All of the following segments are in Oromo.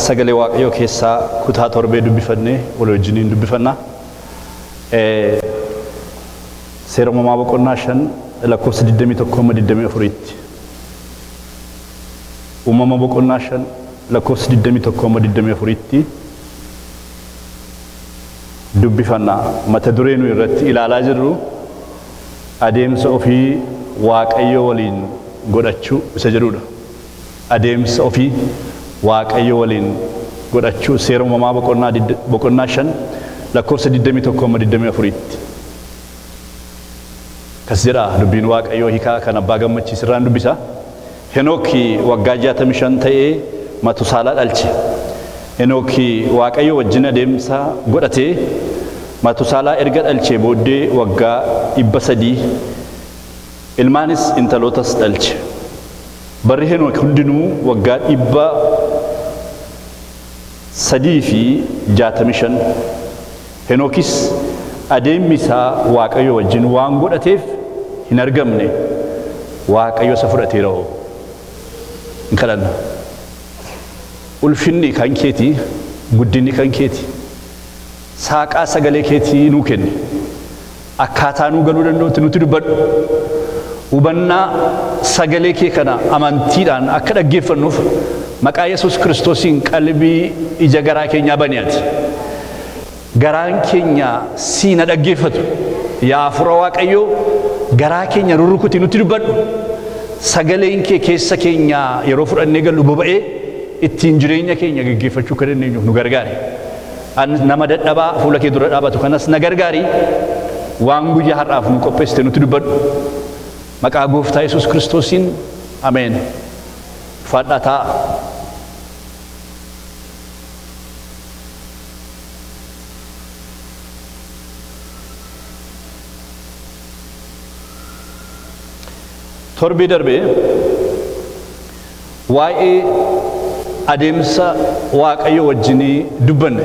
sagalee waaqayyoo keessaa kutaa torbee dubbifannee wal wajjiniin dubbifannaa. Seera uumamaa boqonnaa 5 lakkoofsa 21-24tti. Uumama boqonnaa 5 lakkoofsa 21-24tti dubbifannaa. Mata duree nu irratti ilaalaa jirru adeemsa ofii waaqayyoo waliin godhachuu isa jedhudha. Adeemsa ofii waaqayyo waliin godhachuu seera uumamaa boqonnaa 5 lakkoofsa 21-24tti. Kas jedha dubbiin waaqayyoo hiikaa kan abbaa gammachiisirraan dubbisa. Henooki waggaa 65 ta'ee Matusaalaa dhalche. Henooki waaqayyo wajjin adeemsa godhatee Matusaalaa erga dhalchee booddee waggaa 300 ilmaanis intalootas dhalche. Barri Henook hundinuu waggaa 365. Henookis adeemsi isaa waaqayyo wajjin waan godhateef hin argamne. Waaqayyo isa fudhateera. Hin kadhanna. Ulfinni kan keetii, guddinni kan keetii, saaqaa sagalee keetii nuu kenni. Akkaataa nuu galuu danda'utti nutti dubbadhu. Hubannaa sagalee kee kana amantiidhaan akka dhaggeeffannuuf maqaa Yesuus Kiristoosiin qalbii ija garaa keenyaa bani'ati. Garaan keenya siina dhaggeeffatu. Yaa Hafuura Waaqayyoo garaa keenya rurrukuti nutti dubbadhu. Sagaleen kee keessa keenya yeroo fudhannee gallu boba'ee ittiin jireenya keenya gaggeeffachuu kan dandeenyu nu gargaari. Nama dadhabaa fuula kee dura dhaabatu kanas na gargaari. Waan guyyaa har'aaf nu qopheessite nutti dubbadhu. Maqaa Gooftaa Yesuus Kiristoosiin ameen. Fadhaa ta'a. Torbii darbee waa'ee adeemsa waaqayyo wajjinii dubbanne.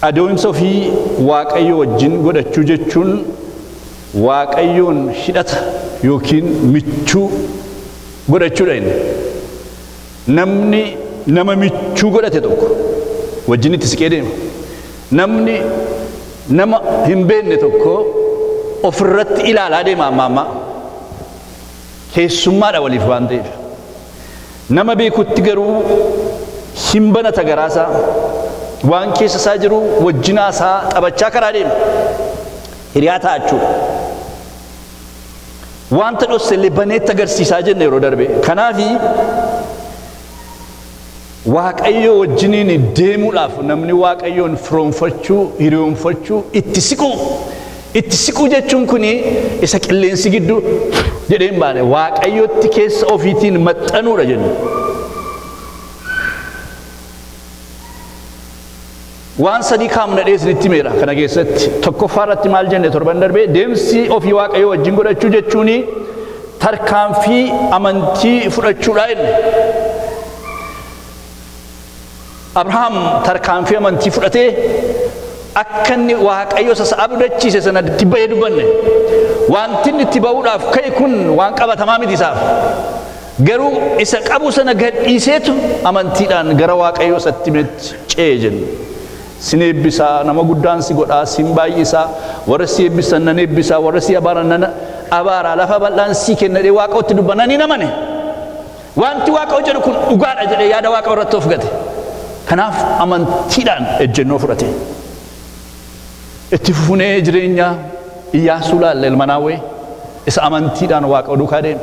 Adeemsa ofii waaqayyo wajjin godhachuu jechuun waaqayyoon hidhata yookiin michuu godhachuudha inni. Namni nama michuu godhate tokko wajjin itti siqee deema. Namni nama hin beekne tokko ofirratti ilaalaa deema amma keessummaadha waliif waan ta'eef. Nama beekutti garuu hin banata garaasaa waan keessa isaa jiru wajjinaasaa taphachaa karaa deema. Hiriyaa ta'achuudha. Wanta dhosse illee baneetti agarsiisaa jenna yeroo darbe. Kanaafi waaqayyo wajjiniin deemuudhaaf namni waaqayyoon firoomfachuu, hiriyoonfachuu, itti siquu jechuun kuni isa qilleensi gidduu jedheen baane waaqayyotti keessa ofiitiin maxxanuudha jenna. Waan sadii kaamna dheesnitti meera kana keessatti tokkoffaa irratti maal jenne torban darbee deemsi ofii waaqayyo wajjin godhachuu jechuun tarkaanfii amantii fudhachuudha inni. Abrahaam tarkaanfii amantii fudhatee akka inni waaqayyo isa abdachiise sana itti ba'ee dubbanne. Wanti inni itti ba'uudhaaf ka'e kun waan qabatamaa miti isaaf. Garuu isa qabu sana gadhiiseetu amantiidhaan gara waaqayyo isatti ce'ee jenna. Sin eebbisaa nama guddaan si godhaa sin baay'isaa warra si eebbisan nan eebbisaa warra si abaaran nan abaaraa lafa bal'aan si kennadhee waaqotti dubbananii namane. Wanti waaqayyo jedhu kun dhugaadha jedhee yaada waaqa irratti of gate. Kanaaf amantiidhaan ejjennoo fudhate. Itti fufunee jireenya Iyyaasuu laalle ilma Naawwee isa amantiidhaan waaqa duukaa deeme.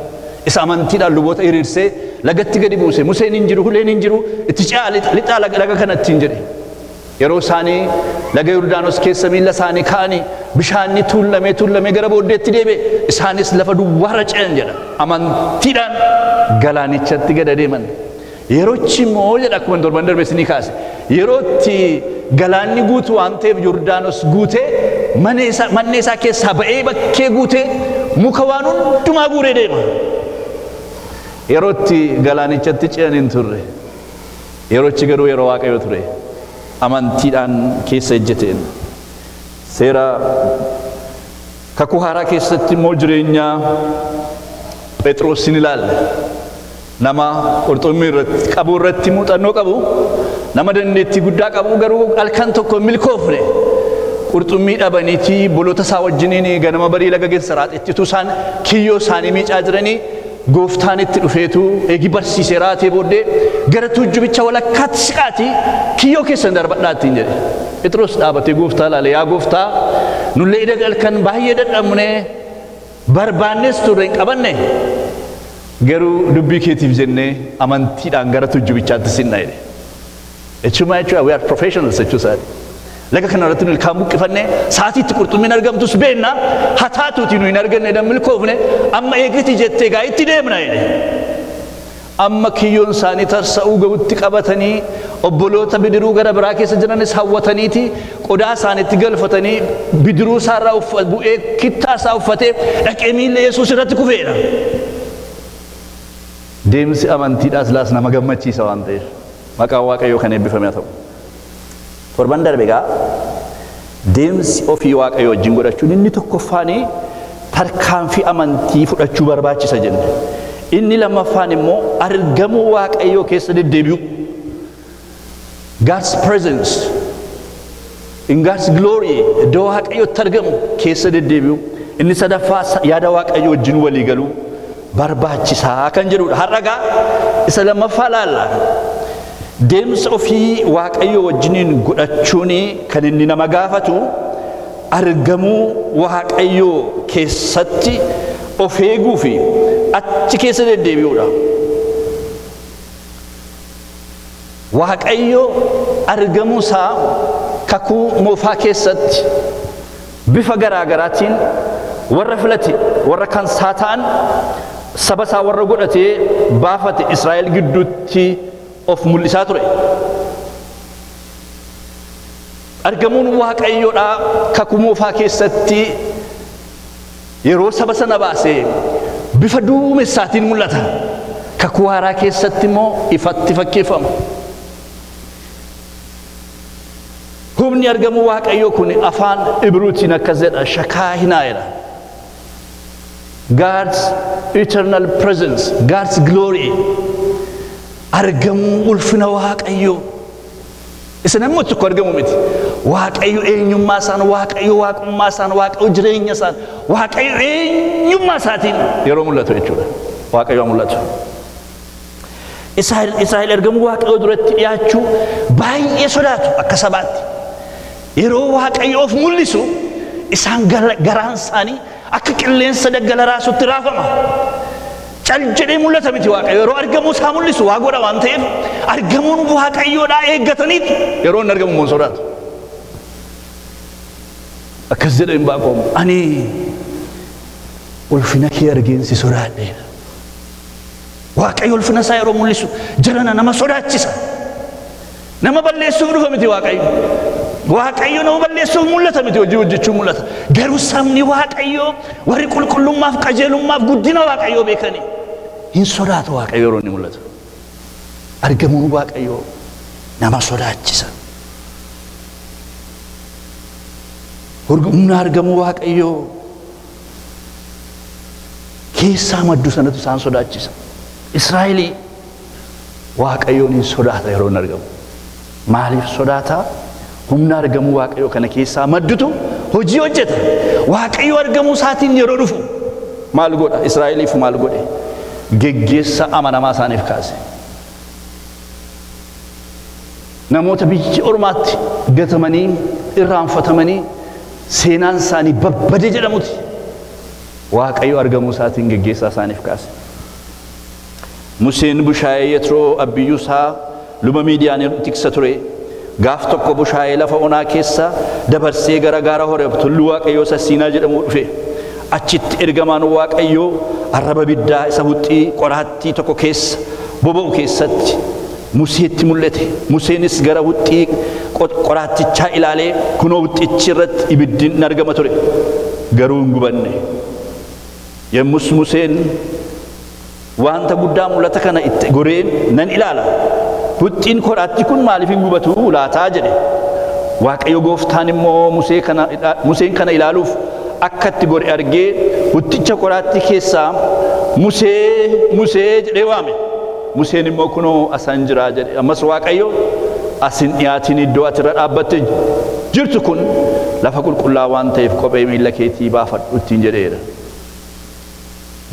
Isa amantiidhaan luboota hiriirsee lagatti gadi buuse. Museen hin jiru, Huleen hin jiru, itti ce'aa lixaa laga kanatti hin jedhe. Yeroo isaanii laga Yordaanos keessa miilla isaanii kaa'anii bishaanni tuullamee gara booddeetti deebi'e. Isaanis lafa duwwaarra ce'an jedha. Amantiidhaan galaanichatti gad deeman. Yeroochi immoo jedha akkuma torban darbe isinii kaase. Yerootti galaanni guutuu waan ta'eef Yordaanos guutee manni isaa keessaa ba'ee bakkee guutee muka waan hundumaa guuree deema. Yerootti galaanichatti ce'an hin turre. Yeroochi garuu yeroo waaqayyo ture. Amantiidhaan keessa ejjeteen. Seera kakuu haaraa keessatti immoo jireenya Phexrosin ilaalle. nama qurxummii irratti qabu irratti muuxannoo qabu nama dandeettii guddaa qabu garuu halkan tokko milkoofne qurxummii dhabaniiti bolota isaa wajjiniin ganama barii laga geessa raaxettitu isaan kiyyoo isaanii miicaa jiranii gooftaan itti dhufeetu eegi barsiisee raatee booddee gara tuujjubicha walakkaatti siqaati kiyyoo keessan darbadhaattiin jedhe. Phexros dhaabatee gooftaa ilaale yaa gooftaa nullee ida halkan baay'ee dadhabne barbaannes turre hin qabanne garuu dubbii keetiif jennee amantiidhaan gara tuujjubichaatti sinna jedhe. Jechuudha jechuudha we are professionals jechuudha. Laga kana irratti nu ilkaan buqqifannee sa'aatiitti qurxummiin argamtus beenna hataatuuti nu hin arganne dan milkoofne amma eegiti jettee gaa itti deemna jedhe. Amma kiyyoon isaanii tarsa'uu ga'utti qabatanii obboloota bidiruu gara biraa keessa jiranis hawwataniiti qodaa isaaniitti galfatanii bidiruu isaarraa bu'ee kittaa isaa uffatee dhaqee miilla Yesuus irratti kufeedha. Deemsi amantiidhaas laas nama gammachiisa waan ta'eef maqaan Waaqayyoo kan eebbifame haa ta'u. Torban darbe gaa deemsi ofii Waaqayyoo wajjin godhachuun inni tokkoffaan tarkaanfii amantii fudhachuu barbaachisa jenne. Inni lammaffaan immoo argamuu Waaqayyoo keessa deddeebi'u. God's presence in God's glory iddoo Waaqayyootti argamu keessa deddeebi'u. Inni sadaffaa yaada Waaqayyoo wajjin walii galuu barbaachisaa kan jedhudha. Har'a gaa isa lammaffaa laalla. Deemsa ofii Waaqayyoo wajjiniin godhachuun kan inni nama gaafatu argamuu Waaqayyoo keessatti of eeguu fi achi keessa deddeebi'uudha. Waaqayyoo argamuu isaa kakuu moofaa keessatti bifa garaagaraatiin warra filate warra kan Saataan saba isaa warra godhatee baafate Israa'el gidduutti of mul'isaa ture. Argamuun Waaqayyoodha kakuu moofaa keessatti yeroo saba sana baasee bifa duumessaatiin mul'ata. Kakuu haaraa keessatti immoo ifatti fakkeeffama. Humni argamuu Waaqayyoo kun afaan Ibruutiin akkas jedha shakaahinaa jedha. God's eternal presence, God's glory. Argamuu ulfina Waaqayyoo. Isa namni tokko argamu miti. Waaqayyo eenyummaa isaan, Waaqayyo waaqummaa isaan, Waaqayyo jireenya isaan, Waaqayyo eenyummaa isaatiin yeroo mul'atu jechuudha. Waaqayyo mul'atu. Israa'el argamuu Waaqayyo duratti dhiyaachuu baay'ee sodaatu akka sabaatti. Yeroo Waaqayyo of mul'isu isaan garaan isaanii akka qilleensa daggala raasutti raafama. Cal jedhee mul'ata miti Waaqayyo yeroo argamuu isaa mul'isu waa godha waan ta'eef argamuun Waaqayyoodhaa eeggataniiti yeroo inni argamu immoo sodaatu. Akkas jedha Inbaaqoom ani ulfina kee argeensi sodaadheera. Waaqayyo ulfina isaa yeroo mul'isu jirana nama sodaachisa. Nama balleessuuf dhufa miti Waaqayyo. Waaqayyo nama balleessuuf mul'ata miti hojii hojjechuu mul'ata. Garuu sabni Waaqayyo warri qulqullummaaf qajeelummaaf guddina Waaqayyoo beekanii hin sodaatu Waaqayyo yeroo inni mul'atu. Argamuun Waaqayyoo nama sodaachisa. Humna argamuu Waaqayyoo keessaa maddu sanatu isaan sodaachisa. Israa'elii Waaqayyoon hin sodaata yeroo inni argamu. Maaliif sodaata? Humna argamuu Waaqayyoo kana keessaa maddutu hojii hojjeta. Waaqayyo argamuu isaatiin yeroo dhufu maal godha? Israa'eliif maal godhe? Geggeessa amanamaa isaaniif kaase. Namoota biyya ormaatti gatamanii irraanfatamanii seenaan isaanii babbade jedhamuti. Waaqayyo argamuu isaatiin geggeessaa isaaniif kaase. Museen bushaayee Yetroo abbiyyuu isaa luba Miidiyaan tiksa ture. Gaaf tokko bushaayee lafa onaa keessa dabarsee gara gaara Horeeb tulluu Waaqayyoo isa Siinaa jedhamu dhufe. Achitti ergamaan Waaqayyoo arraba biddaa isa huxxii qoraattii tokko keessa boba'u keessatti Museetti mul'ate. Museenis gara huxxii qoraattichaa ilaalee kunoo huxxichi irratti ibiddi argama ture. Garuu hin gubanne. Yommus Museen wanta guddaa mul'ata kana itti goreen nan ilaala. Huxxiin qoraattii kun maaliif hin gubatu laataa jedhe. Waaqayyo gooftaan immoo Museen kana ilaaluuf akka itti gore argee huxxicha qoraattii keessaa Musee jedhee waame. Museen immoo kunoo asaan jiraa jedhe. Ammas Waaqayyo asin dhiyaatiin iddoo ati irra dhaabbattee jirtu kun lafa qulqullaa'aa waan ta'eef kophee miilla keetii baafadhu ittiin jedheera.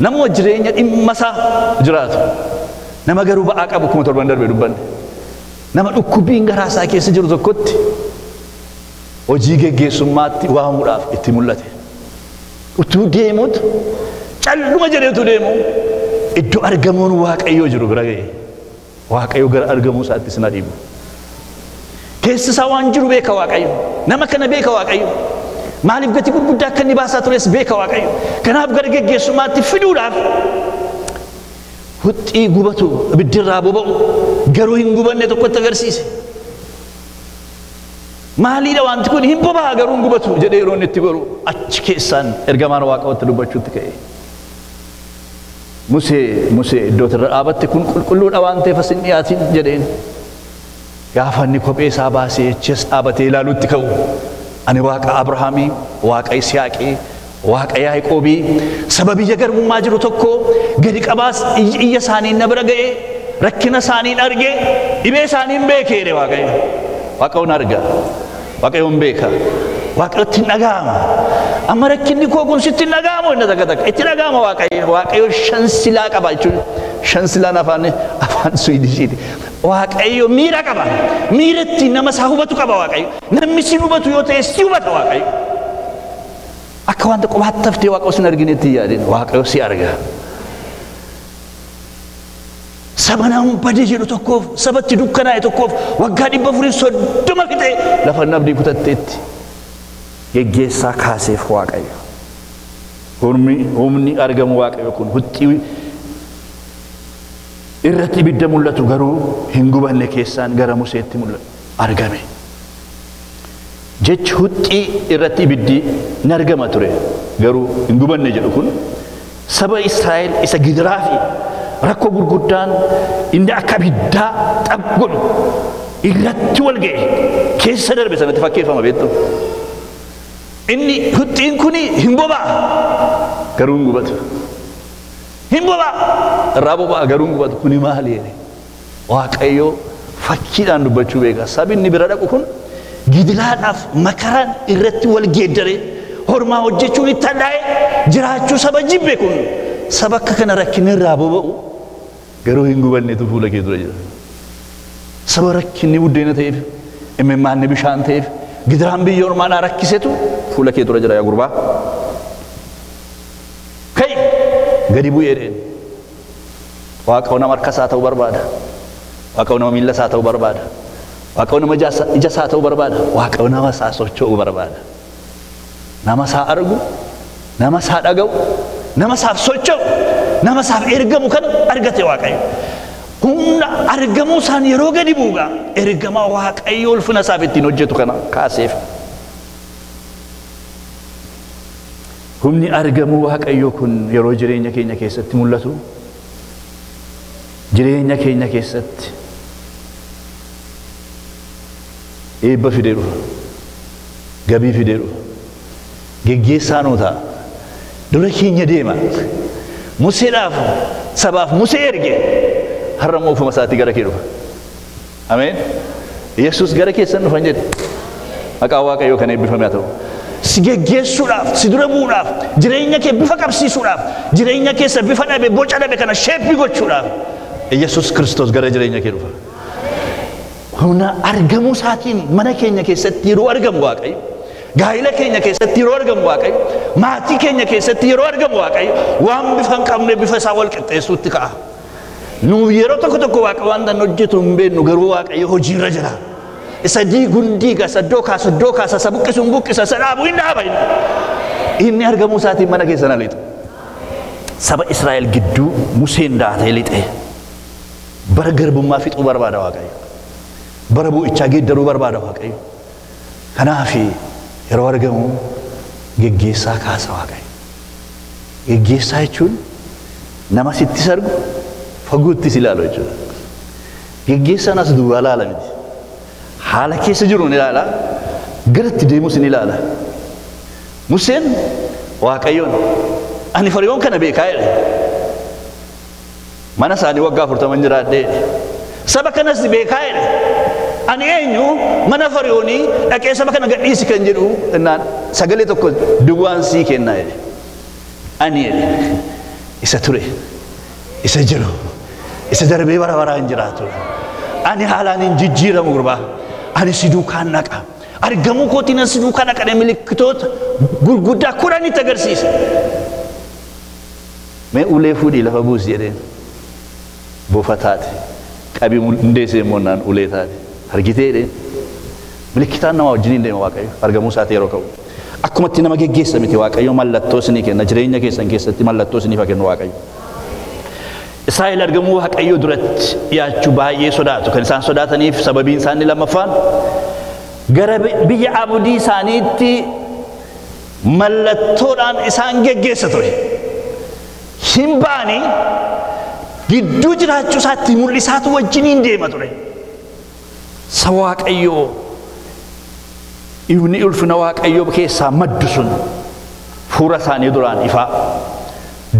Nama jireenya dhimma isaa jiraatu. Nama garuu ba'aa qabu kuma torban darbe dubbanne. Nama dhukkubbiin garaa isaa keessa jiru tokkotti hojii geggeessummaatti waamuudhaaf itti mul'ate. Utuu deemuutu calluma jedheetu deemu iddoo argamuun Waaqayyoo jiru bira ga'e. Waaqayyo gara argamuu isaatti sin adiimu. Keessa isaa waan jiru beeka Waaqayyo. Nama kana beeka Waaqayyo. Maaliif gatii gurguddaa akka inni baasaa tures beeka Waaqayyo. Kanaaf gara geggeessummaatti fiduudhaaf huxxii gubatu ibiddirraa boba'u garuu hin gubanne tokkotti agarsiise. Maaliidha wanti kun hin boba'a garuu hin gubatu jedhee yeroo inni itti godhu achi keessaan ergamaan Waaqayyootti dubbachuutti ka'e. Musee iddoo irra dhaabatte kun qulqulluudha waan ta'eef as hin dhiyaatin jedheen. Gaafa inni kophee isaa baasee achiis dhaabatee ilaaluutti ka'u ani Waaqa Abrahaamii, Waaqa Yisihaaqii, Waaqa Yaaqoobii saba biyya garbummaa jiru tokko gadi qabaas iyya isaaniin na bira ga'ee rakkina isaaniin argee dhibee isaaniin beekee Waaqayyo. Waaqayyoon arga. Waaqayyoon beeka. Waaqayyotti hin dhaga'ama. Amma rakkinni koo kun sitti hin dhaga'amu inni takka itti dhaga'ama Waaqayyo. Waaqayyo shansilaa qaba jechuudha. Shansilaan afaan Suwiidishiiti. Waaqayyo miira qaba. Miiratti nama isaa hubatu qaba Waaqayyo. Namni si hubatu yoo ta'e si hubata Waaqayyo. Akka wanta qobaatti taftee Waaqayyo sin arginetti yaadin Waaqayyo si arga. Saba nama badee jedhu tokkoof sabatti dukkanaa'e tokkoof waggaa 430 fixee lafa nabdii kutatteetti geggeessaa kaaseef Waaqayyo. Humni argamu Waaqayyo kun huxxii irratti ibidda mul'atu garuu hin gubanne keessaan gara Museetti argame. Jechi huxxii irratti ibiddi ni argama ture garuu hin gubanne jedhu kun saba Israa'el isa gidiraa fi rakkoo gurguddaan inni akka ibiddaa xab godhu irratti wal ga'e keessa darbe sanatti fakkeeffama beektu. Inni huxxiin kun hin boba'a garuu hin gubatu. Hin boba'a irraa boba'a garuu hin gubatu. Kuni maali jedhe Waaqayyo fakkiidhaan dubbachuu beeka. Sabi inni bira dhaqu kun gidiraadhaaf makaraan irratti wal geeddaree hormaa hojjechuun itti hadhaa'e jiraachuu saba jibbe kun saba akka kana rakkinni irraa boba'u garuu hin gubanneetu fuula kee dura jira. Saba rakkinni buddeena ta'eef imimmaanni bishaan ta'eef gidiraan biyya ormaadhaa rakkisetu fuula kee dura jira yaa gurbaa. Kai gadi bu'eedheen Waaqayyo nama harka isaa ta'uu barbaada. Waaqayyo nama miilla isaa ta'uu barbaada. Waaqayyo nama ija isaa ta'uu barbaada. Waaqayyo nama isaa socho'uu barbaada. Nama isaa argu, nama isaa dhaga'u, nama isaaf socho'u, nama isaaf ergamu kan argate Waaqayyo. Humna argamuu isaan yeroo gadi bu'uudha. Ergamaa Waaqayyo ulfina isaaf ittiin hojjetu kana kaaseef. Humni argamuu Waaqayyo kun yeroo jireenya keenya keessatti mul'atu. Jireenya keenya keessatti eebba fidee dhufa. Gabii fidee dhufa. Geggeessaa nuu ta'a. Dura keenya deema. Museedhaaf sabaaf Musee erge har'a moofuma isaatii gara kee dhufa. Ameen. Yesuus gara keessan dhufan jedhe. Maqaa Waaqayyoo kan eebbifame haa ta'u. Si geggeessuudhaaf, si dura bu'uudhaaf, jireenya kee bifa qabsiisuudhaaf, jireenya keessa bifa dhabe, boca dhabe kana sheeppi gochuudhaaf Yesuus Kiristoos gara jireenya kee dhufa. Humna argamuu isaatiin mana keenya keessatti yeroo argamu Waaqayyo. Gaa'ila keenya keessatti yeroo argamu Waaqayyo. Maatii keenya keessatti yeroo argamu Waaqayyo. Waan bifa hin qabne bifa isaa wal qixxeessuutti ka'a. Nu yeroo tokko tokko Waaqayyo waan tan hojjetu hin beeknu garuu Waaqayyo hojiirra jira. Isa diiguun diiga, isa dookaasa, isa buqqisuun buqqisa, isa dhaabu hin dhaaba. Inni argamuu isaatiin mana keessa na lixa. Saba Israa'el gidduu Museen daatee lixe. Bara garbummaa fixuu barbaada Waaqayyo. Bara bu'ichaa geeddaruu barbaada Waaqayyo. Kanaaf yeroo argamu geggeessaa kaasa Waaqayyo. Geggeessaa jechuun nama sitti sargu fagootti si ilaalu jechuudha. Geggeessaan as duwwaa ilaala miti. Haala keessa jiru ni ilaala, garatti deemus ni ilaala. Museen Waaqayyoon ani Fara'oon kana beekaa jedhe. mana isaanii waggaa 40 jiraadhee saba kanas beekaa jedhe ani eenyu mana Fariyoonii dhaqee saba kana gadhiisi kan jedhu innaan sagalee tokko duwwaan sii kennaa jedhe ani jedhe isa ture isa jiru isa darbee bara baraan jiraatu ani haalaan hin jijjiiramu gurbaa ani si duukaan naqa argamuu kootiin si duukaan naqadhe milikkitoota gurguddaa kudhanitti agarsiisa mee ulee fuudhii lafa buusi jedheen boofataate qabii hundeessee moonnaan ulee taate argitee jedheen milikkitaan nama wajjiniin deema Waaqayyo argamuu isaati yeroo ka'u akkumatti nama geggeessa miti Waaqayyo mallattoo isinii kenna jireenya keessan keessatti mallattoo isiniif kennu Waaqayyo Israa'el argamuu Waaqayyo duratti dhiyaachuu baay'ee sodaatu kan isaan sodaataniif sababiin isaanii lammaffaan gara biyya abudii isaaniitti mallattoodhaan isaan geggeessa ture hin baanii gidduu jiraachuu isaatti mul'isaatu wajjiniin deema ture sa Waaqayyo ifni ulfina Waaqayyo keessaa maddu sun fuula isaanii duraan ifaa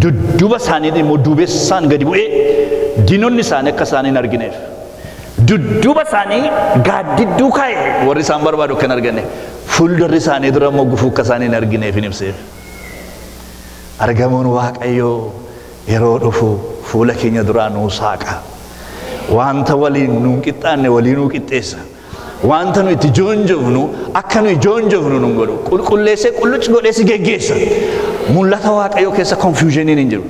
dudduuba isaanii immoo duubessaan gadi bu'ee diinonni isaanii akka isaanii hin argineef dudduuba isaanii gaaddidduu kaa'e warri isaan barbaadu kan arganne fuuldurri isaanii dura immoo gufuu akka isaanii hin argineef hin ibseef argamuun Waaqayyo yeroo dhufu fuula keenya duraa nuu saaqa wanta waliin nuu qixxaanne walii nuu qixxeessa wanta nu itti joonjofnu akka nu joonjofnu nun godhu qulqulleessee qullucci godheessi geggeessa mul'ata Waaqayyo keessa confusioniin hin jiru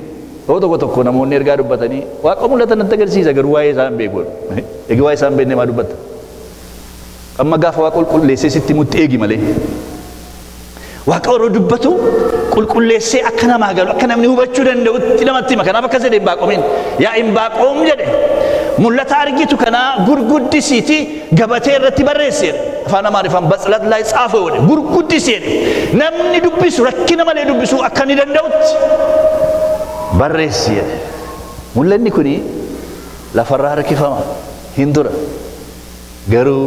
tokko tokko namoonni ergaa dubbatanii Waaqa mul'ata natti agarsiisa garuu waa'ee isaan beeku eegi waa'ee isaan beekne maa dubbata amma gaafa Waaqa qulqulleessee sitti mutti eegi malee Waaqa yeroo dubbatu qulqulleessee akka namaa galu akka namni hubachuu danda'utti namatti hima kanaaf akkas jedhe Inbaaqoomiin yaa Inbaaqoom jedhe mul'ata argitu kana gurguddisiiti gabatee irratti barreessi afaan Amaariffaan batsalat laa ጻፈው jedhe gurguddisi jedhe namni dubbisu rakkina malee dubbisu akka ni danda'utti barreessi jedhe mul'anni kuni lafarraa harkifama hin dura garuu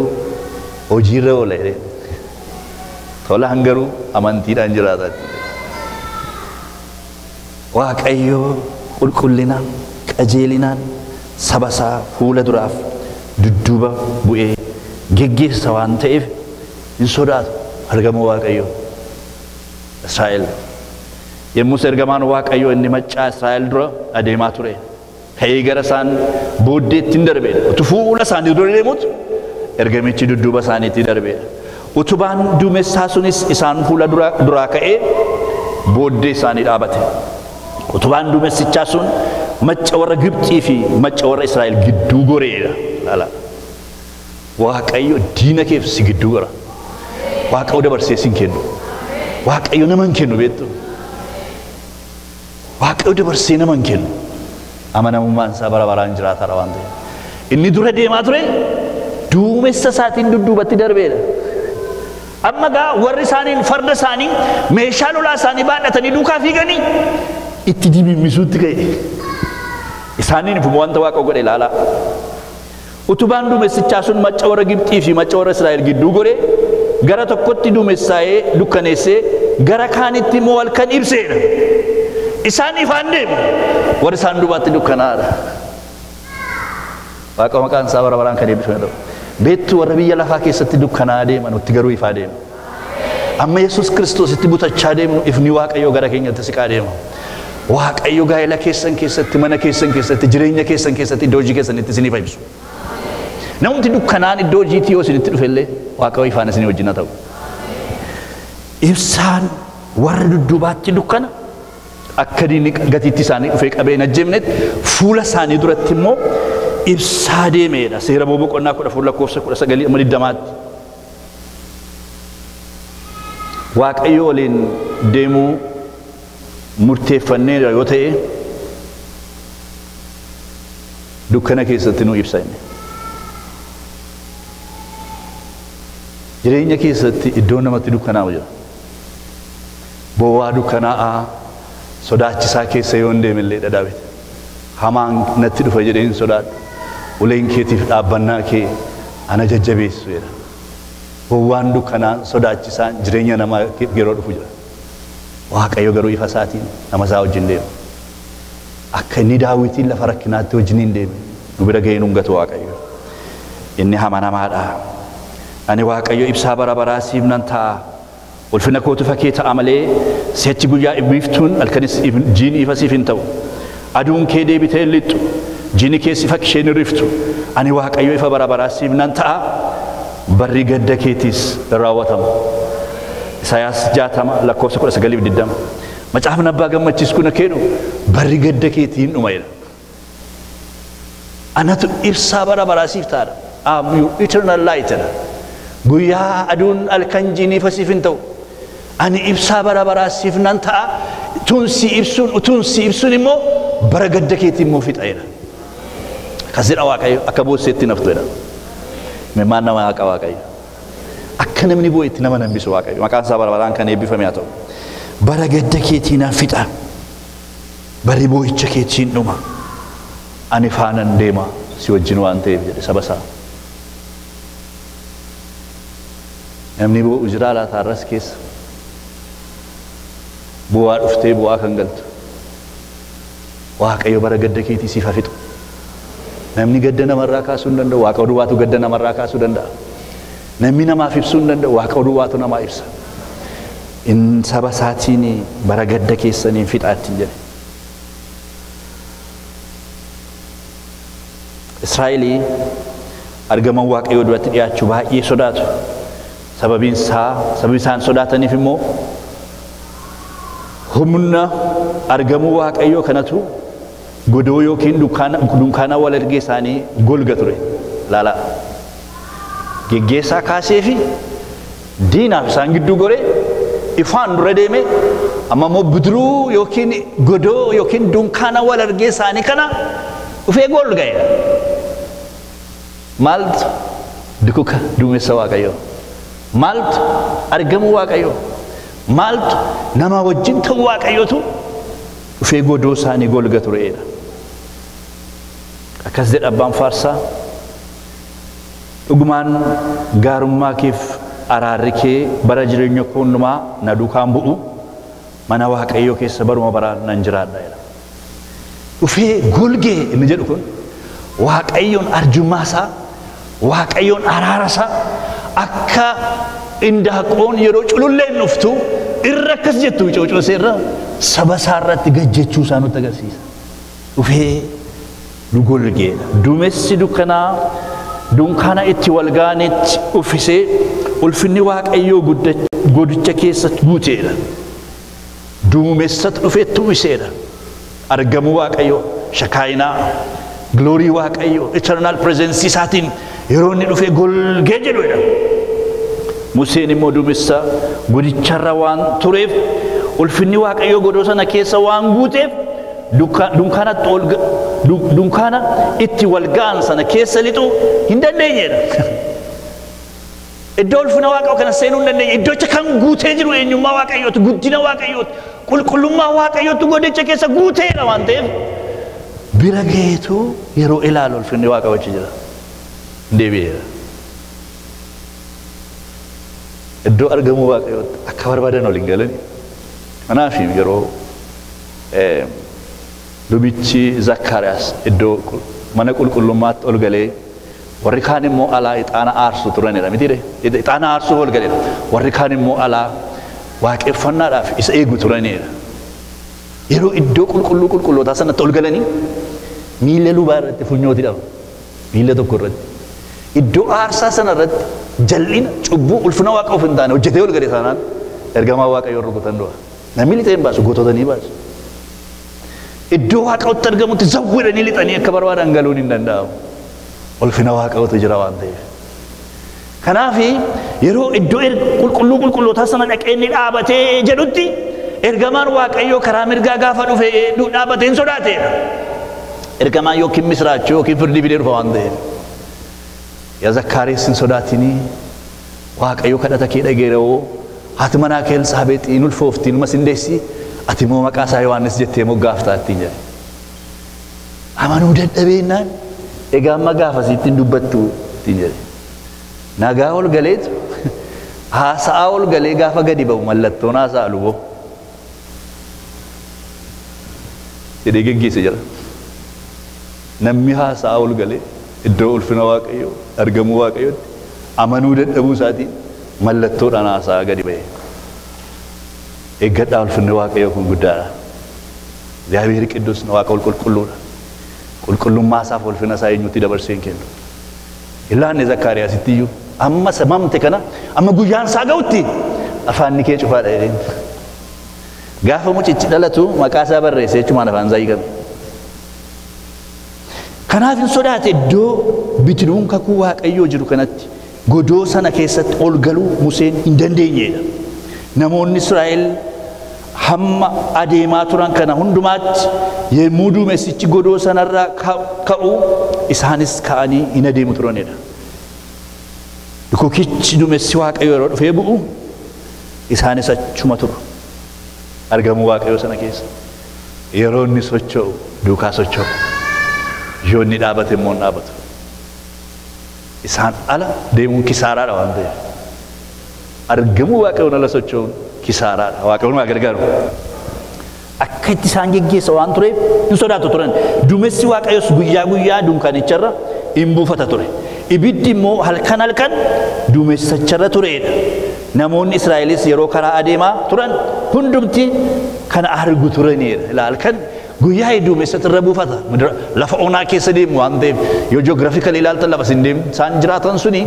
hojiirra oola jedhe tolaan garuu amantiidhaan jiraatan Waaqayyo qulqullinaan qajeelinaan saba isaa fuula duraaf dudduuba bu'ee geggeessa waan ta'eef hin sodaatu argamuu Waaqayyo Israa'el yommus ergamaan Waaqayyo inni maccaa Israa'el dura adeemaa ture ka'ee gara isaan booddeetti hin darbeedha utuu fuula isaanii dura deemutu ergamichi dudduuba isaaniitti darbeedha utubaan duumessaa sunis isaan fuula duraa ka'ee booddee isaanii dhaabate utubaan duumessichaa sun macca warra Gibxii fi macca warra Israa'el gidduu goreedha laala Waaqayyo diina keef si gidduu gora Waaqayyo dabarsee sin kennu Waaqayyo naman kennu beektu Waaqayyo dabarsee naman kennu amanamummaan isaa bara baraan jiraata waan ta'eef inni dura deemaa ture duumessa isaatiin dudduubatti darbeedha amma gaa warri isaaniin farda isaanii meeshaa lolaa isaanii baadhatanii duukaa fiiganii itti dimimmisuutti ka'e isaaniin ifuma wanta Waaqa godhe ilaalaa utubaan duumessichaa sun macca warra Gibxii fi macca warra Israa'el gidduu gore gara tokkotti duumessaa'ee dukkaneessee gara kaanitti immoo halkan ibseedha isaan ifaan deemu warri isaan duubaatti dukkanaadha Waaqa maqaan isaa bara baraan kan eebbisu ta'u beektu warra biyya lafaa keessatti dukkanaa deeman nutti garuu ifaa deemu amma Yesuus Kiristoos itti butachaa deemnu ifni Waaqayyo gara keenyatti siqaa deema Waaqayyo gaa'ela keessan keessatti mana keessan keessatti jireenya keessan keessatti iddoo hojii keessanitti isiniif ibsu namni dukkanaan iddoo hojiitii yoo isinitti dhufe illee Waaqayyo ifaan isinii wajjin haa ta'u ibsaan warra dudduubaatti dukkana akka diinni gatiitti isaanii dhufee qabee hin ajjeefnetti fuula isaanii duratti immoo ibsaa deemeedha seera boqonnaa 10 lakkoofsa 19 Waaqayyo waliin deemuu murteeffanneera yoo ta'e dukkana keessatti nu ibsa inni jireenya keessatti iddoo namatti dukkanaa'u jira bowwaa dukkanaa'aa sodaachisaa keessa yoo hin deemillee dhadhaabite hamaan natti dhufa jedhee hin sodaadhu uleen keetiif dhaabbannaa kee ana jajjabeessu jedha bowwaan dukkanaa sodaachisaan jireenya namaa yeroo dhufu jira Waaqayyo garuu ifa isaatiin nama isaa wajjin deema akka inni Daawitiin lafa rakkinaatti wajjiniin deeme nu bira ga'ee nun gatu Waaqayyo. Inni amanamaadha. Ani Waaqayyo ibsaa bara baraa siif nan ta'a. Ulfina kootu fakkii ta'a malee si'achi guyyaa ibiftuun halkanis jiin ifa siif hin ta'u. Aduun kee deebitee hin lixxu. Jiini keessi fakki isheen hin riftu. Ani Waaqayyo ifa bara baraa siif nan ta'a. Barri gadda keetiis raawwatama. Isaayaas 60 lakkoofsa 19:20. Macaafni abbaa gammachiis kun akeedu barri gadda keetiin dhuma jedha. Anatu ibsaa bara baraa siif ta'a. I'm your eternal light. Guyyaa aduun halkan jiin ifa siif hin ta'u. Ani ibsaa bara baraa siif nan ta'a. Tunsi ibsuun immoo bara gadda keetiin immoo fixa jedha. Akkasidha Waaqayyo akka boosseetti naftu jedha. Meemaan nama haqa Waaqayyo. Akka namni boo'etti nama nambisu Waaqayyo. Maqaan isaa bara baraan kan eebbifame haa ta'u. Bara gadda keetiin fixa. Barri boo'icha keetiin dhuma. Ani faanan deema si wajjin waan ta'eef jedhe saba isaa. Namni boo'u jira laata har'as keessa. Bu'aa dhuftee bu'aa kan galtu. Waaqayyo bara gadda keetii siif haa fixu. Namni gadda namarraa kaasuu hin danda'u. Waaqa duwwaatu gadda namarraa kaasuu danda'a. Namni namaaf ibsuu hin danda'u. Waaqa duwwaatu namaa ibsa. In saba isaatiin bara gadda keessaniin fixaatti jedhe. Israa'elii argaman Waaqayyoo duratti dhiyaachuu baay'ee sodaatu. Sababii isaan sodaataniif immoo humna argamuu Waaqayyoo kanatu godoo yookiin dunkaana wal ergee isaanii golga ture. Laala geggeessaa kaasee fi diinaaf isaan gidduu goree ifaan dura deeme amma immoo bidiruu yookiin godoo yookiin dunkaana wal ergee isaanii kana dhufee golga'e. Maaltu dukuka duumessa Waaqayyoo. Maaltu argamuu Waaqayyoo. Maaltu nama wajjin ta'uu Waaqayyootu dhufee godoo isaanii golga tureedha. Akkas jedha abbaan faarsaa. Dhugumaan gaarummaa keef araarri kee bara jireenya koo hundumaa na duukaan bu'u mana Waaqayyoo keessa baruma baraan nan jiraadha jedha. Dhufee golgee inni jedhu kun Waaqayyoon arjummaa isaa Waaqayyoon araara isaa akka indaaqoon yeroo cululleen dhuftu irra akkas jettu cocoosee irra saba isaa irratti gajjechuu isaa nutti agarsiisa. Dhufee nu golgeedha. Duumessi dukkanaa dunkaana itti wal gaanetti uffisee ulfinni Waaqayyoo godicha keessa guuteedha. Duumessatti dhufeetti uwwiseedha. Argamuu Waaqayyoo shakaayinaa gloorii Waaqayyoo eternal presence isaatiin yeroo inni dhufee golgee jedhuudha. Museen immoo duumessa godicharra waan tureef ulfinni Waaqayyoo godoo sana keessa waan guuteef dunkaana itti wal ga'an sana keessa lixuu hin dandeenyedha. Iddoo ulfina Waaqayyoo kana seenuu hin dandeenye. Iddoocha kan guutee jiru eenyummaa Waaqayyooti, guddina Waaqayyooti, qulqullummaa Waaqayyooti godicha keessa guuteedha waan ta'eef bira ga'eetu yeroo ilaalu ulfinni Waaqayyoo achi jira. Deebi'eera. Iddoo argamuu Waaqayyootti akka barbaadan ol hin galani. Kanaaf yeroo lubichi Zakkaariyaas iddoo mana qulqullummaatti ol galee warri kaan immoo alaa ixaana aarsu turanidha mitiire. Ixaana aarsuu ol galeedha. Warri kaan immoo alaa waaqeffannaadhaaf isa eegu turanidha. Yeroo iddoo qulqullootaa sanatti ol galanii miila lubaa irratti funyooti dhaba. Miila tokko irratti. Iddoo aarsaa sana irratti jal'ina cubbuu ulfina Waaqa of hin taane hojjetee ol galee sanaan ergamaa Waaqayyoo rukutan du'a. Namni lixee hin baasu goototanii baasu. Iddoo Waaqayyootti argamutti zawwidhanii lixanii akka barbaadan galuun hin danda'amu. Ulfina Waaqayyootu jira waan ta'eef. Kanaaf yeroo iddoo qulqullootaa sana dhaqee inni dhaabatee jedhutti ergamaan Waaqayyoo karaa mirgaa gaafa dhufe dhaabatee hin sodaateedha. Ergamaan yookiin misraachuu yookiin firdii fidee dhufa waan ta'eef. Yaa Zakkaariyaas hin sodaatinii Waaqayyoo kadhata kee dhageeroo haati manaa kee Elsaabeexii ulfooftii numa sindeessi ati immoo maqaa isaa Yohaannis jettee moggaaftaa ittiin jedhe. Amanuu dadhabeennaan egaa amma gaafasiitti hin dubbattu ittiin jedhe. Nagaa ol galeetu haasa'aa ol galee gaafa gadi ba'u mallattoon haasa'a luboo. jedhee geggeesse jira. Namni haasaa ol galee iddoo ulfina Waaqayyoo argamuu Waaqayyootti amanuu dadhabuu isaatiin mallattoodhaan haasaa gadi ba'e. Eeggadhaa ulfinni Waaqayyoo kun guddaadha. እግዚአብሔር ቅዱስ ነው ዋቀው ቁልቁሉና ቁልቁሉማ ሳፍ ወልፈና ሳይኙት ይደበርሰን ከንዱ ኢላን ዘካርያስ ይትዩ አማ ሰማምተ ከና አማ ጉያን ሳጋውቲ አፋንከ ጭፋዳ ይደን ጋፈ ሙጭጭ ደለቱ መቃሳ በረሰች ማነፋ አንዛይገም ከናፊን ሶዳት ዶ ቢትኑን ከኩ ዋቀዮ ጅሩ ከነት ጎዶ ሰነ ከሰት ኦልገሉ ሙሴን እንደንደኘ ነሞን እስራኤል hamma adeemaa turan kana hundumaatti yemmuu messichi godoo sanarraa ka'u isaanis ka'anii hin adeemu turanidha. Dukukichi duumessi Waaqayyoo yeroo dhufee bu'u isaanis achuma turu. Argamuu Waaqayyoo sana keessa yeroo inni socho'u duukaa socho'u yoo inni dhaabate immoo hin dhaabatu. Isaan ala deemuun kisaaraadha waan ta'eef argamuu Waaqayyoon ala socho'uun kisaaraadha. Waaqayyoon waa gargaaru akka itti isaan geggeessa waan tureef hin sodaatu turan. Duumessi Waaqayyoos guyyaa guyyaa dunkanicharra hin buufata ture. Ibiddi immoo halkan halkan duumessacharra tureedha. Namoonni Israa'elis yeroo karaa adeemaa turan hundumti kana argu turanidha. Halkan guyyaa duumessatirra buufata. Lafa onaa keessa deemu waan ta'eef yoo ji'oogiraafikali ilaaltan lafa sin deemu isaan jiraatan suni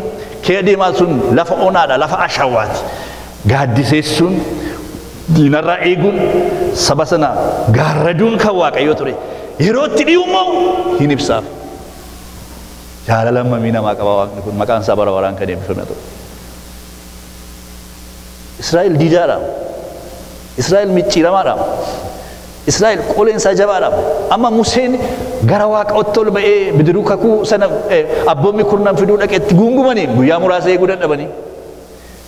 kee adeemaa sun lafa onaadha, lafa ashawaati. Gaaddiseessuun diinarraa eeguun saba sana gaarraduun kan Waaqayyoo ture. Yeroo itti dhiyummoo hin ibsaaf. Jaalala hammamii namaa qaba Waaqni kun maqaan isaa bara baraan kan eebbifame ture. Israa'el diidaadha. Israa'el micciiramaadha. Israa'el qoleen isaa jabaadha. Amma Museen gara Waaqaatti ol ba'ee bidiruu kakuu sana abboommi kurnan fiduu dhaqeetti guungumanii guyyaa muraasa eeguu dadhabanii.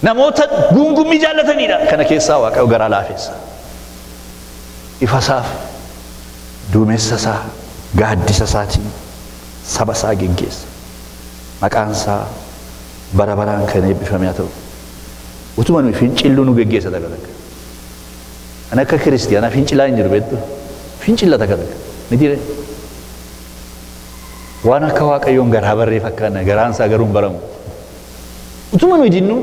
Namoota guungummii jaallatanidha. Kana keessaa Waaqayyo garaa laafessa. Ifasaaf duumessa isaa gaaddisa isaatiin saba isaa geggeessa. Maqaan isaa bara baraan kan eebbifame haa ta'u. Utuma nuyi fincilluu nu geggeessa takka takka. Ani akka kiristiyaanaa fincilaa hin jiru beektu. Fincilla takka takka. Miti waan akka Waaqayyoon garaa barree fakkaanna garaan isaa garuu hin baramu. Utuma nuyi dinnu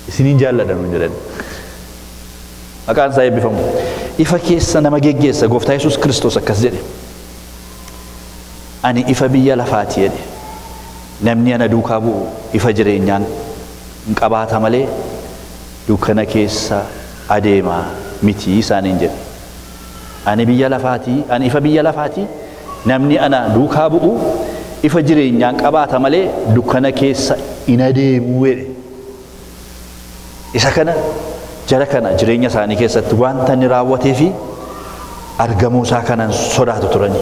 isiniin jaalladhan jedhan. Maqaan isaa eebbifamu. Ifa keessa nama geggeessa Gooftaa Yesuus Kiristoos akkas jedhe. Ani ifa biyya lafaati jedhe. Namni ana duukaa bu'u ifa jireenyaan hin qabaata malee dukkana keessa adeemaa miti isaaniin jedhe. Ani biyya lafaati, ani ifa biyya lafaati. Namni ana duukaa bu'u ifa jireenyaan qabaata malee dukkana keessa hin adeemu jedhe. Isa kana jara kana jireenya isaanii keessatti wanta inni raawwatee fi argamuu isaa kanan sodaatu turani.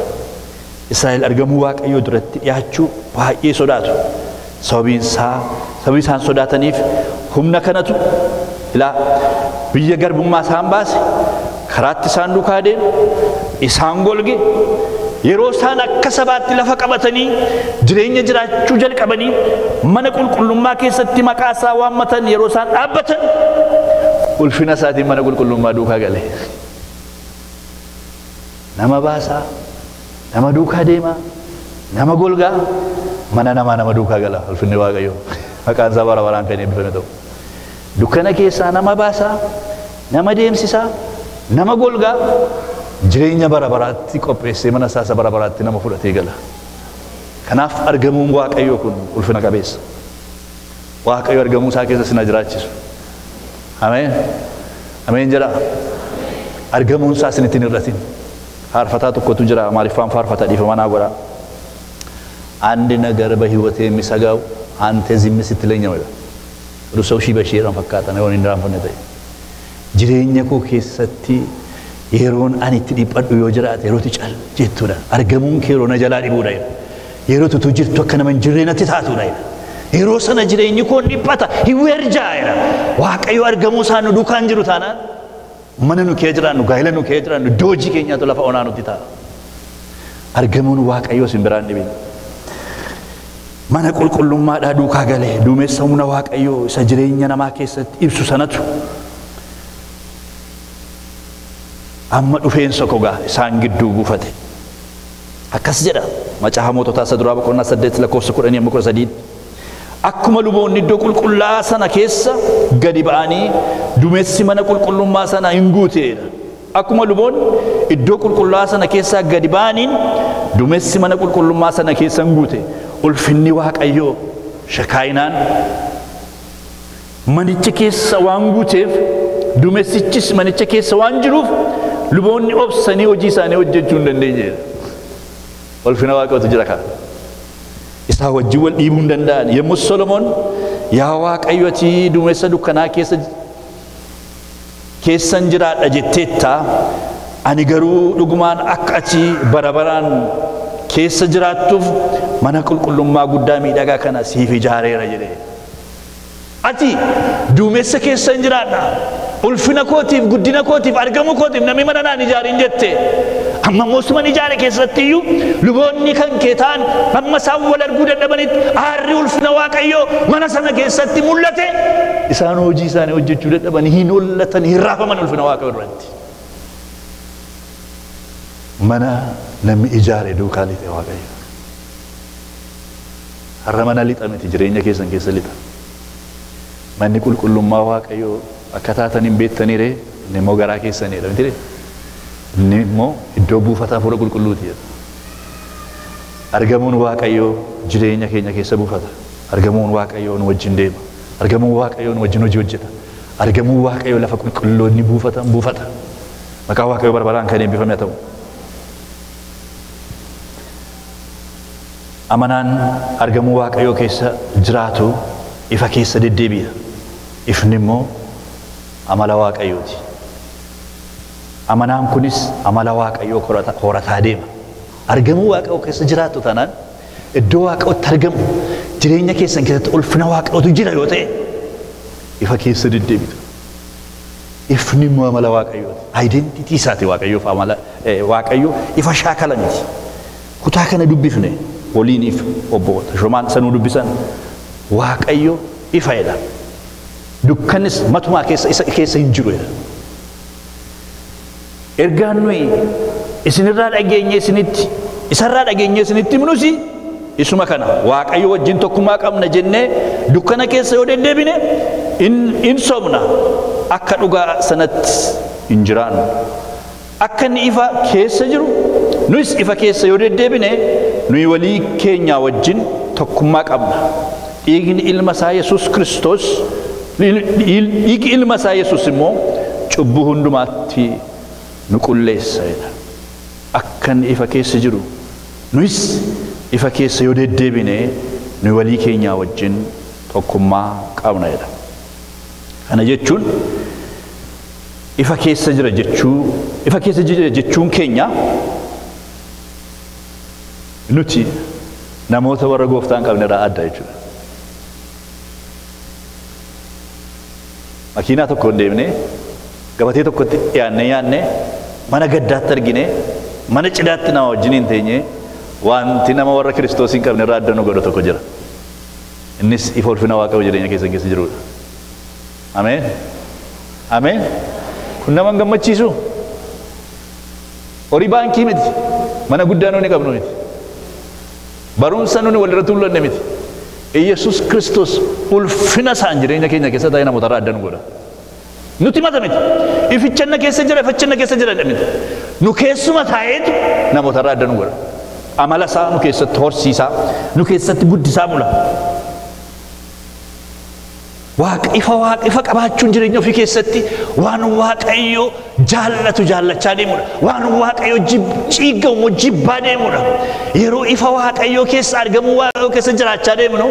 Israa'el argamuu Waaqayyoo duratti dhiyaachuu baay'ee sodaatu. Sababii isaan sodaataniif humna kanatu ilaa biyya garbummaa isaan baase karaatti isaan duukaa deemu isaan golge yeroo isaan akka sabaatti lafa qabatanii jireenya jiraachuu jalqabanii mana qulqullummaa keessatti maqaa isaa waammatan yeroo isaan dhaabbatan ulfina isaatiin mana qulqullummaa duukaa gale. Nama baasaa, nama duukaa deemaa, nama golgaa, mana nama duukaa gala ulfinni Waaqayyoo. Maqaan isaa bara baraan kan eebbifame ta'u. Dukkana keessaa nama baasaa, nama deemsisaa, nama golgaa jireenya bara baraatti qopheessee mana isaa bara baraatti nama fudhatee gala. Kanaaf argamuun Waaqayyoo kun ulfina qabeessa. Waaqayyo argamuu isaa keessa sina jiraachisu. Ameen. Ameen jedha. Argamuun isaa sinitti hin hir'atin. Faarfataa tokkotu jira maaliifaan faarfata dhiifama naa godhaa. አንድ ነገር በህይወቴ የሚሰጋው አንተ ዝም ስትለኝ ነው ይላል። ሩሰው ሺ በሺራን ፈካታ ነው እንድራን ፈነተ ጅሬኛ ኮ ኬሰቲ የሮን አኒት ዲጳዱ ዮጅራት የሮት ጫል ጀቱዳ አርገሙን ከሮ ነጀላ ዲቡዳ የሮት ቱጅርቶ ከነመን ጅሬነት ታቱዳ የሮ ሰነ ጅሬኝ ኮ ዲጳታ ይወርጃ ይላል። ዋቀዩ አርገሙ ሳኑ ዱካን ጅሩታና መንኑ ከጅራኑ ጋይለኑ ከጅራኑ ዶጂ ከኛ ተለፋ ኦናኑ ዲታ አርገሙን ዋቀዩ ሲምብራን ዲቢ mana qulqullummaadhaa duukaa galee duumessa humna Waaqayyoo isa jireenya namaa keessatti ibsu sanatu amma dhufeensa kogaa isaan gidduu buufate. Akkas jedha macaafa moototaa isa duraa boqonnaa 8 lakkoofsa 10 akkuma luboonni iddoo qulqullaa sana keessa gadi ba'anii duumessi mana qulqullummaa sana hin guuteedha. Akkuma luboonni iddoo qulqullaa sana keessa gadi ba'aniin duumessi mana qulqullummaa sana keessa hin guute. Ulfinni Waaqayyoo shakaayinaan manicha keessa waan guuteef duumessichis manicha keessa waan jiruuf luboonni obsanii hojii isaanii hojjechuu hin dandeenye. Ulfina Waaqayyootu jira kaa. Isaa wajjin wal dhiibuu hin danda'an. Yommuu Solomoon yaa Waaqayyo ati duumessa dukkanaa keessan jiraadha jetteetta ani garuu dhugumaan akka ati bara baraan keessa jiraattuuf mana qulqullummaa guddaa miidhagaa kana siif ijaareera jedhe. Ati duumessa keessan jiraadha ulfina kootiif guddina kootiif argamu kootiif namni mana naan ijaarin jette. Amma mootummaan ijaare keessatti iyyuu luboonni kan kee ta'an amma isaan wal arguu dadhabanitti aarri ulfina Waaqayyoo mana sana keessatti mul'ate isaan hojii isaanii hojjechuu dadhabanii hin hollatan hin raafaman ulfina Waaqayyoo irratti. Mana namni ijaare duukaa lixe Waaqayyo. Har'a mana lixa miti jireenya keessan keessa lixa. Manni qulqullummaa Waaqayyoo akka taatan hin beektaniire inni immoo garaa keessaniidha miti. Inni immoo iddoo buufataa fuula qulqulluuti. Argamuun Waaqayyoo jireenya keenya keessa buufata. Argamuun Waaqayyoo nu wajjin deema. Argamuun Waaqayyoo nu wajjin hojii hojjeta. Argamuun Waaqayyoo lafa qulqulloonni buufata. Maqaa Waaqayyoo barbaraan kan eebbifame haa ta'u. Amanaan argamuu Waaqayyoo keessa jiraatu ifa keessa deddeebi'a. Ifni immoo amala Waaqayyooti. Amanaan kunis amala Waaqayyoo horataa deema. Argamuu Waaqayyoo keessa jiraatu taanaan iddoo Waaqayyootti argamu jireenya keessan keessatti ulfina Waaqayyootu jira yoo ta'e ifa keessa deddeebitu. Ifni immoo amala Waaqayyooti. Identitii isaati Waaqayyoof amala Waaqayyoo ifa shaakala miti. Kutaa kana dubbifne waliin ifa obboota shomaan sanuu dubbisan Waaqayyo ifa jedha. Dukkanis matumaa keessa hin jiru jedha. Ergaan nuyi isinirraa dhageenye isinitti himnusi isuma kana Waaqayyo wajjin tokkummaa qabna jennee dukkana keessa yoo deddeebine in somna akka dhugaa sanatti hin jiraannu. Akka inni ifa keessa jiru nuyis ifa keessa yoo deddeebine nuyi walii keenya wajjin tokkummaa qabna. Dhiigni ilma isaa Yesuus Kiristoos dhiigi ilma isaa Yesuus immoo cubbuu hundumaatti nu qulleessa jedha. Akka inni ifa keessa jiru nuyis ifa keessa yoo deddeebine nuyi walii keenya wajjin tokkummaa qabna jedha. Kana jechuun ifa keessa jira jechuun keenya nuti namoota warra gooftaa hin qabne irraa adda jechuudha. Makiinaa tokko hin deemne gabatee tokkotti dhiyaanne mana gaddaatti argine mana cidhaatti nama wajjin hin teenye wanti nama warra Kiristoos hin qabne irraa adda nu godhu tokko jira. Innis ifa ulfina Waaqayyoo jireenya keessa jirudha. Ameen. Ameen. Kun nama hin gammachiisu. Horii baankii miti. Mana guddaa nuuni qabnu miti. Barumsa nuuni walirra tuulanne miti. Yesuus Kiristoos ulfina isaan jireenya keenya keessa taa'ee namoota irraa adda nu godha. Nuti mata miti. Ifachanna keessa jira miti. Nu keessuma taa'eetu namoota irraa adda nu godha. Amala isaa nu keessatti horsiisaa, nu keessatti guddisaa bula. Ifa qabaachuun jireenya ofii keessatti waan Waaqayyo jaallatu jaallachaa deemudha. Waan Waaqayyo ciiggamu jibbaa deemudha. Yeroo ifa Waaqayyo keessa argamu Waaqayyo keessa jiraachaa deemnu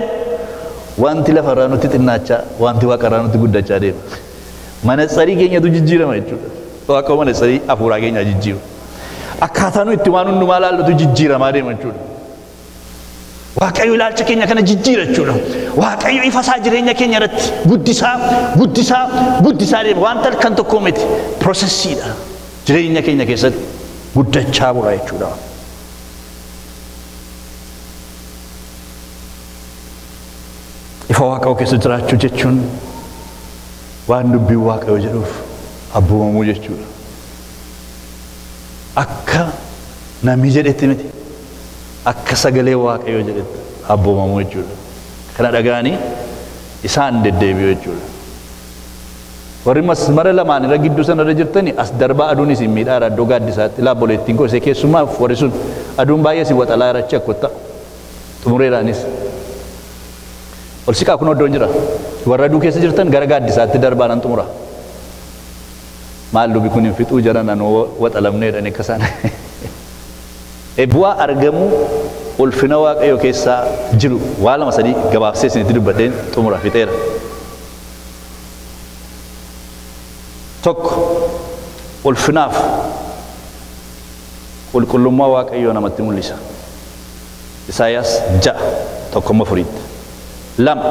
wanti lafarraa nutti xinnaachaa, wanti waaqarraa nutti guddachaa deema. Manatsarii keenyatu jijjiirama jechuudha. Waaqayyo manatsarii hafuuraa keenyaa jijjiiru. Akkaataa nu itti waan hundumaa laallutu jijjiiramaa deema jechuudha. Waaqayyo ilaalcha keenya kana jijjiira jechuudha. Waaqayyo ifa isaa jireenya keenya irratti guddisaa deema. Wanta kan tokko miti piroosesiidha. Jireenya keenya keessatti guddachaa bula jechuudha. Ifa Waaqayyoo keessa jiraachuu jechuun waan dubbiin Waaqayyoo jedhuuf abboomamuu jechuudha. namni jedhetti miti akka sagalee waaqayyoo jedhetti abboomamu jechuudha. Kana dhagaanii isaan deddeebi'u jechuudha. Warri masmara lamaan irra gidduu sana irra jirtani as darbaa aduun isin miidhaara iddoo gaaddisaatti laabboleettiin koo isee keessumaaf warri sun aduun baay'ee si waxalaa irrachi akkotta xumureedhaanis ol siqaa kun oddoon jira warra aduu keessa jirtan gara gaaddisaatti darbaa nan xumura maal lubi kun hin fixuu jaran anoo waxalamneedhaan akka isaan bu'aa argamu ulfina waaqayyoo keessaa jiru waa lama sadii gabaabsee isinitti dubbadheen xumura fixeera. Tokko ulfinaaf qulqullummaa waaqayyoo namatti mul'isa. Isaayaas 6:1. Lama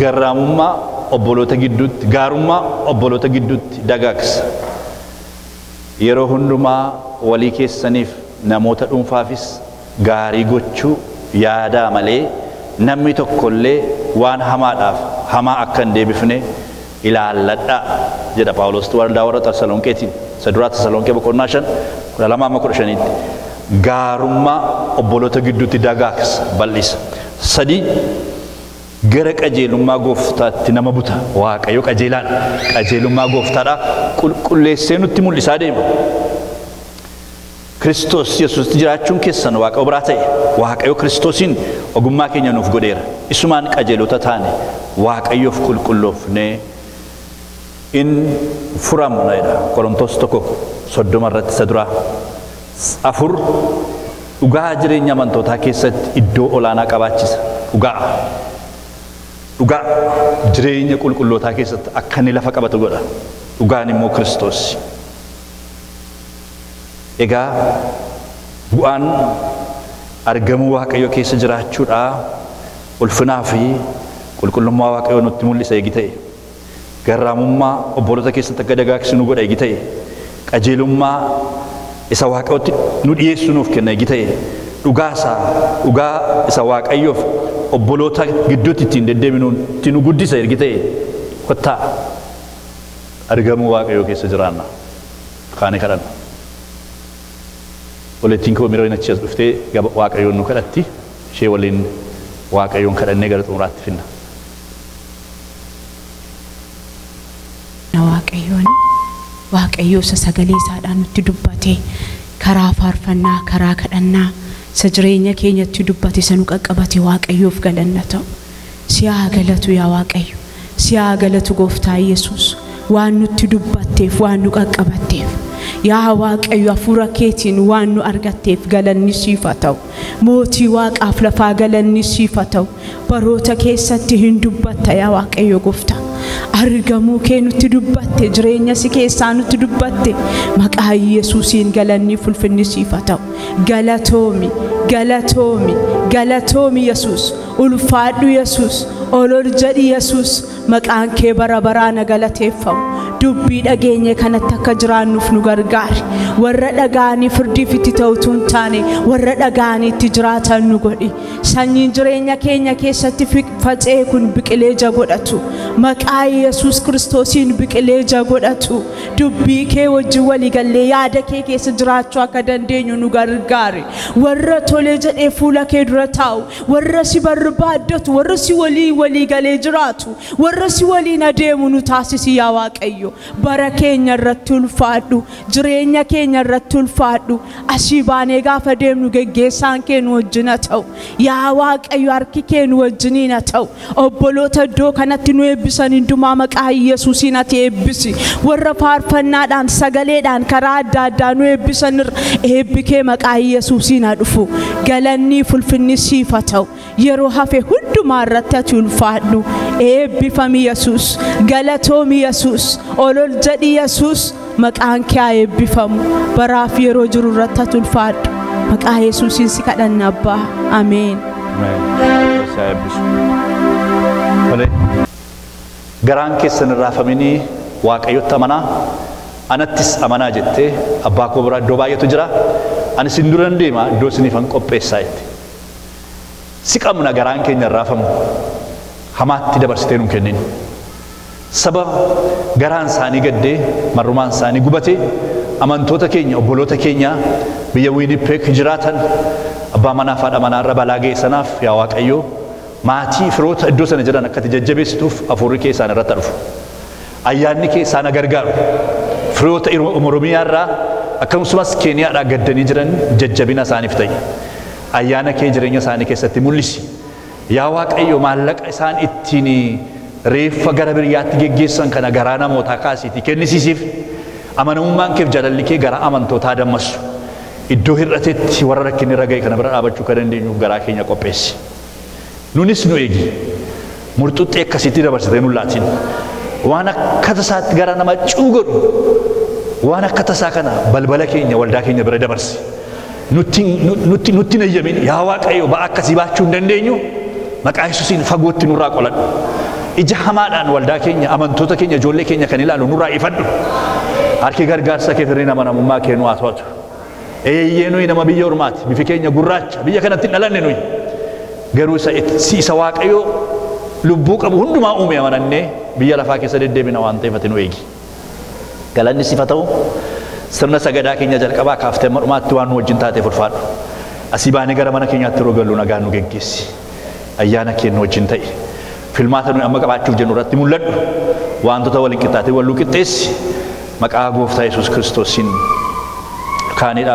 garraamummaa obboloota gidduutti gaarummaa obboloota gidduutti dagaagsa. Yeroo hundumaa walii keessaniif namoota dhuunfaafis gaarii gochuu yaadaa malee namni tokkollee waan hamaadhaaf hamaa akka hin deebifne ilaalladha jedha Phaawulos waldaa warra Tasalonqeetiin saduraa Tasalonqee boqonnaa 5:15 gaarummaa obboloota gidduutti dagaagsa bal'isa. Sadii gara qajeelummaa gooftaatti nama buta waaqayyo qajeelaadha qajeelummaa gooftaadha qulqulleessee nutti mul'isaa deema. Kiristoos Yesuusitti jiraachuun keessan waaqayyo biraa ta'e waaqayyo Kiristoosiin ogummaa keenya nuuf godheera. Isumaan qajeelota taane waaqayyoof qulqulloofnee in furamna jedha Qorontos 1:30 irratti saduraa. Afur dhugaa jireenya amantootaa keessatti iddoo olaanaa qabaachisa. Dhugaa jireenya qulqullootaa keessatti akka inni lafa qabatu godha. Dhugaan immoo Kiristoos. Egaa bu'aan argamuu waaqayyo keessa jiraachuudha ulfinaa fi qulqullummaa waaqayyo nutti mul'isa eegi ta'e. Garraamummaa obboloota keessatti akka dagaagsinu godha eegi ta'e. Qajeelummaa isa waaqayyotti nu dhiyeessu nuuf kenna eegi ta'e. Dhugaa isa waaqayyoof obboloota gidduutti ittiin deddeebinuun itti nu guddisa ergi ta'e. Kottaa argamuu waaqayyoo keessa jiraanna. Kaane kadhanna. Olettiin koo miroo inachi as dhuftee waaqayyoon nu kadhatti ishee waliin waaqayyoon kadhannee gara xumuraatti finna. Waaqayyo isa sagalee isaadhaan nutti dubbate karaa faarfannaa karaa kadhannaa isa jireenya keenyatti dubbate isa nu qaqqabate waaqayyoof galanna ta'u. Si haa galatu yaa waaqayyo, si haa galatu gooftaa Yesuus waan nutti dubbatteef waan nu qaqqabatteef. Yaa waaqayyo hafuura keetiin waan nu argatteef galanni siif haa ta'u. Mootii waaqaaf lafaa galanni siif haa ta'u. Baroota keessatti hin dubbatta yaa waaqayyo gooftaa. Argamuu kee nutti dubbatte jireenya si keessaa nutti dubbatte maqaa Yesuusiin galanni ulfinni siif haa ta'u. Galatoomi Yesuus, ulfaadhu Yesuus, olol jedhi Yesuus, maqaan kee bara baraan galateeffamu. Dubbii dhageenye kanatti akka jiraannuuf nu gargaari. Warra dhagaanii firdiif itti ta'utu hin taane warra dhagaanii itti jiraatan nu godhi. Sanyiin jireenya keenya keessatti faca'ee kun biqilee ija godhatu. Maqaa Yesuus Kiristoosiin biqilee ija godhatu. Dubbii kee wajjin walii gallee yaada kee keessa jiraachuu akka dandeenyu nu gargaari. Warra tolee jedhee fuula kee dura taa'u, warra si barbaaddatu, warra si walii galee jiraatu, warra si waliin adeemu nu taasisi yaa Waaqayyo. Bara keenya irratti ulfaadhu, jireenya keenya irratti ulfaadhu. Asii baanee gaafa deemnu geggeessaan kee nu wajjin haa ta'u. Yaa Waaqayyo harki kee nu wajjiniin haa ta'u. Obboloota iddoo kanatti nu eebbisan hundumaa maqaa Yesuusiin ati eebbisi. Warra faarfannaadhaan sagaleedhaan karaa adda addaa nu eebbisan eebbi kee maqaa Yesuusiin haa dhufu. Galanni ulfinni siif haa ta'u. Yeroo hafe hundumaa irratti ati ulfaadhu. Eebbifami Yesuus, galatoomi Yesuus, olol jedhi Yesuus, maqaan kee haa eebbifamu. Baraaf yeroo jiru irratti ati ulfaadhu. Maqaa Yesuusiin si kadhanna Abbaa. Ameen. Garaan keessan irraa faminii waaqayyotti amanaa. Anattis amanaa jettee abbaa koo biraa iddoo baay'eetu jira. Ani sin dura deema iddoo isiniifan qopheessaa jettee. Si qabna garaan keenya irraa famu. Hamaatti dabarsitee nu kennin. Saba garaan isaanii gaddee marrumaan isaanii gubatee amantoota keenya obboloota keenya biyya Winnipeg jiraatan abbaa manaa fi haadha manaa irra balaa geessanaaf yaa Waaqayyo maatii firoota iddoo sana jiran akka jajjabeessituuf hafuurri kee isaan irratti dhufu. Ayyaanni kee isaan gargaaru. Firoota Oromiyaa irraa akkasumas Keeniyaadhaa gaddanii jiran jajjabina isaaniif ta'i. Ayyaana kee jireenya isaanii keessatti mul'isi. Yaa Waaqayyo maallaqa isaan ittiin reeffa gara biyyaatti geggeessan kana garaa namootaa kaasiitii kennisiisiif. Amanamummaan keef jaalalli kee garaa amantootaa dammassu. Iddoo hir'atetti warra rakkinni irra ga'e kana bira dhaabachuu kan dandeenyuuf garaa keenya qopheessi. Nunis nu eegi. Murtuuxxee akkasitti dabarsitee nu laatiin. Waan akka tasaatti gara nama cuugodhu waan akka tasaa kana balbala keenya waldaa keenya bira dabarsi. Nutti nayyamin yaa Waaqayyo ba'a akkasii baachuu hin dandeenyu maqaa Yesuusiin fagootti nurraa qoladhu. Ija hamaadhaan waldaa keenya amantoota keenya ijoollee keenya kan ilaalu nurraa ifadhu. Harki gargaarsa kee firri amanamummaa kee nu haa to'atu. Eeyyee nuyi nama biyya ormaati bifi keenya gurraacha biyya kanatti hin dhalanne nuyi. Garuu isa Waaqayyo lubbuu qabu hundumaa uume amanannee biyya lafaa keessa deddeebina waan ta'eef ati nu eegi. Galanni siif haa ta'u sirna sagadaa keenya jalqabaa kaaftee dhumaatti waan nu wajjin taatee ulfaadhu. Asii baanee gara mana keenyaatti yeroo gallu nagaan nu geggeessi. Ayyaana kee nu wajjin ta'i. Filmaata nuyi amma qabaachuuf jennu irratti mul'adhu. Wantoota waliin qixxaatee wal qixxeessi. Maqaa Gooftaa Yesuus Kiristoosiin kaanidha.